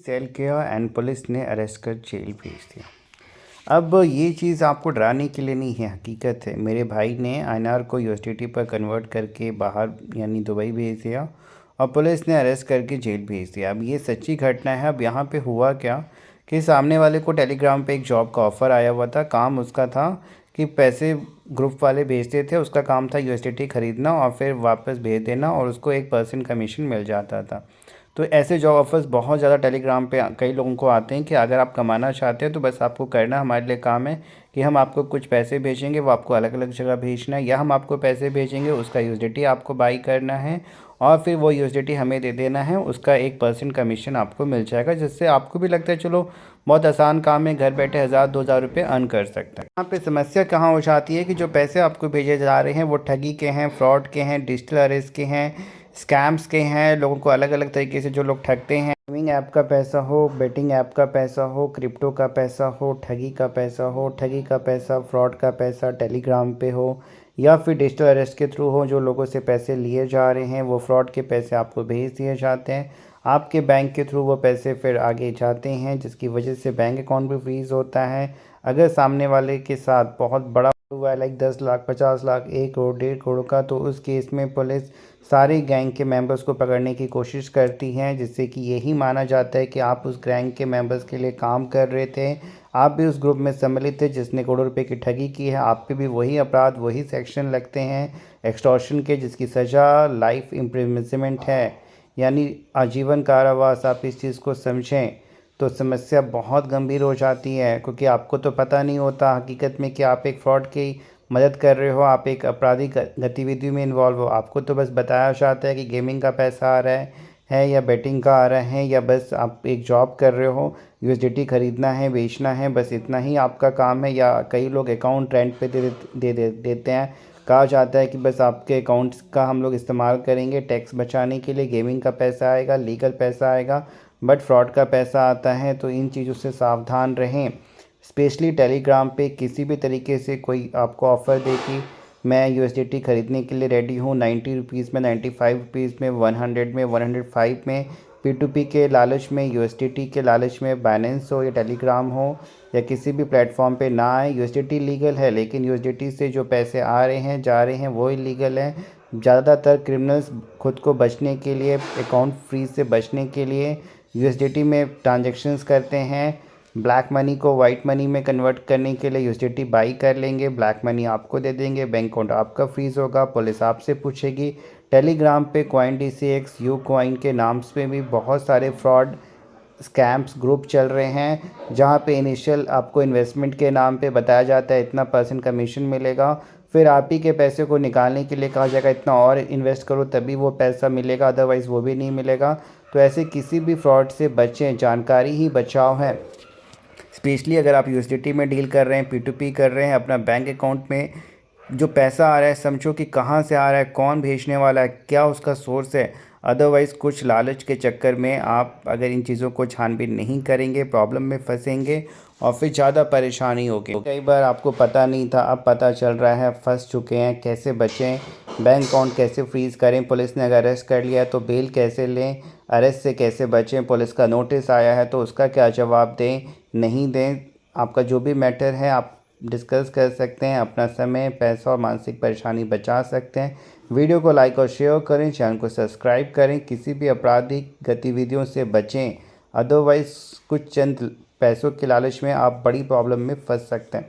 Cell किया and police ने arrest कर जेल भेज दिया। अब ये चीज़ आपको डराने के लिए नहीं है, हकीकत है। मेरे भाई ने आईएनआर को यूएसडीटी पर कन्वर्ट करके बाहर यानी दुबई भेज दिया और पुलिस ने अरेस्ट करके जेल भेज दिया। अब ये सच्ची घटना है। अब यहाँ पे हुआ क्या कि सामने वाले को टेलीग्राम पे एक जॉब का ऑफ़र आया हुआ था। काम उसका था कि पैसे ग्रुप वाले भेजते थे, उसका काम था यूएसडीटी ख़रीदना और फिर वापस भेज देना और उसको 1% कमीशन मिल जाता था। तो ऐसे जॉब ऑफ़र्स बहुत ज़्यादा टेलीग्राम पे कई लोगों को आते हैं कि अगर आप कमाना चाहते हो तो बस आपको करना हमारे लिए काम है कि हम आपको कुछ पैसे भेजेंगे, वो आपको अलग अलग जगह भेजना है, या हम आपको पैसे भेजेंगे, उसका यूएसडीटी आपको बाई करना है और फिर वो यूएसडीटी हमें दे देना है, उसका 1% कमीशन आपको मिल जाएगा, जिससे आपको भी लगता है चलो बहुत आसान काम है, घर बैठे 1000-2000 रुपये अर्न कर सकता है। यहाँ पे समस्या कहाँ हो जाती है कि जो पैसे आपको भेजे जा रहे हैं वो ठगी के हैं, फ्रॉड के हैं, डिजिटल अरेस्ट के हैं, स्कैम्स के हैं। लोगों को अलग अलग तरीके से जो लोग ठगते हैं, गेमिंग ऐप का पैसा हो, बेटिंग ऐप का पैसा हो, क्रिप्टो का पैसा हो, ठगी का पैसा हो, ठगी का पैसा, फ्रॉड का पैसा टेलीग्राम पे हो, या फिर डिजिटल अरेस्ट के थ्रू हो, जो लोगों से पैसे लिए जा रहे हैं वो फ्रॉड के पैसे आपको भेज दिए जाते हैं। आपके बैंक के थ्रू वो पैसे फिर आगे जाते हैं, जिसकी वजह से बैंक अकाउंट भी फ्रीज़ होता है। अगर सामने वाले के साथ बहुत बड़ा हुआ है, लाइक 10 लाख, 50 लाख, 1 करोड़, 1.5 करोड़ का, तो उस केस में पुलिस सारे गैंग के मेंबर्स को पकड़ने की कोशिश करती हैं, जिससे कि यही माना जाता है कि आप उस गैंग के मेंबर्स के लिए काम कर रहे थे, आप भी उस ग्रुप में सम्मिलित थे जिसने करोड़ों रुपए की ठगी की है। आप पे भी वही अपराध, वही सेक्शन लगते हैं एक्सटॉर्शन के, जिसकी सज़ा लाइफ इम्प्रिजनमेंट है, यानी आजीवन कारावास। आप इस चीज़ को समझें तो समस्या बहुत गंभीर हो जाती है, क्योंकि आपको तो पता नहीं होता हकीकत में कि आप एक फ्रॉड की मदद कर रहे हो, आप एक आपराधिक गतिविधि में इन्वॉल्व हो। आपको तो बस बताया जाता है कि गेमिंग का पैसा आ रहा है या बेटिंग का आ रहा है, या बस आप एक जॉब कर रहे हो, यूएसडीटी ख़रीदना है, बेचना है, बस इतना ही आपका काम है। या कई लोग अकाउंट रेंट पे देते हैं। कहा जाता है कि बस आपके अकाउंट्स का हम लोग इस्तेमाल करेंगे टैक्स बचाने के लिए, गेमिंग का पैसा आएगा, लीगल पैसा आएगा, बट फ्रॉड का पैसा आता है। तो इन चीज़ों से सावधान रहें। स्पेशली टेलीग्राम पे किसी भी तरीके से कोई आपको ऑफ़र दे कि मैं यूएसडीटी ख़रीदने के लिए रेडी हूँ 90 रुपीज़ में, 95 रुपीज़ में, 100 में, 105 में, P2P के लालच में, यूएसडीटी के लालच में, बाइनेंस हो या टेलीग्राम हो या किसी भी प्लेटफॉर्म पे ना आए। यूएसडीटी लीगल है, लेकिन यूएसडीटी से जो पैसे आ रहे हैं, जा रहे हैं, वो इलीगल है। ज़्यादातर क्रिमिनल्स खुद को बचने के लिए, अकाउंट फ्रीज से बचने के लिए यूएसडीटी में ट्रांजैक्शंस करते हैं। ब्लैक मनी को वाइट मनी में कन्वर्ट करने के लिए यूएसडीटी बाई कर लेंगे, ब्लैक मनी आपको दे देंगे, बैंक अकाउंट आपका फ्रीज़ होगा, पुलिस आपसे पूछेगी। टेलीग्राम पे CoinDCX, यूकॉइन के नाम पे भी बहुत सारे फ्रॉड स्कैम्स ग्रुप चल रहे हैं, जहां पे इनिशियल आपको इन्वेस्टमेंट के नाम पे बताया जाता है इतना % कमीशन मिलेगा, फिर आप ही के पैसे को निकालने के लिए कहा जाएगा इतना और इन्वेस्ट करो तभी वो पैसा मिलेगा, अदरवाइज़ वो भी नहीं मिलेगा। तो ऐसे किसी भी फ्रॉड से बचें, जानकारी ही बचाव है। स्पेशली अगर आप यूएसडीटी में डील कर रहे हैं, P2P कर रहे हैं, अपना बैंक अकाउंट में जो पैसा आ रहा है समझो कि कहाँ से आ रहा है, कौन भेजने वाला है, क्या उसका सोर्स है। अदरवाइज़ कुछ लालच के चक्कर में आप अगर इन चीज़ों को छानबीन नहीं करेंगे, प्रॉब्लम में फंसेंगे और फिर ज़्यादा परेशानी होगी। कई बार आपको पता नहीं था, अब पता चल रहा है, फंस चुके हैं। कैसे बचें, बैंक अकाउंट कैसे फ्रीज़ करें, पुलिस ने अगर अरेस्ट कर लिया तो बेल कैसे लें, अरेस्ट से कैसे बचें, पुलिस का नोटिस आया है तो उसका क्या जवाब दें, नहीं दें। आपका जो भी मैटर है आप डिस्कस कर सकते हैं, अपना समय, पैसा और मानसिक परेशानी बचा सकते हैं। वीडियो को लाइक और शेयर करें, चैनल को सब्सक्राइब करें, किसी भी आपराधिक गतिविधियों से बचें, अदरवाइज़ कुछ चंद पैसों के लालच में आप बड़ी प्रॉब्लम में फंस सकते हैं।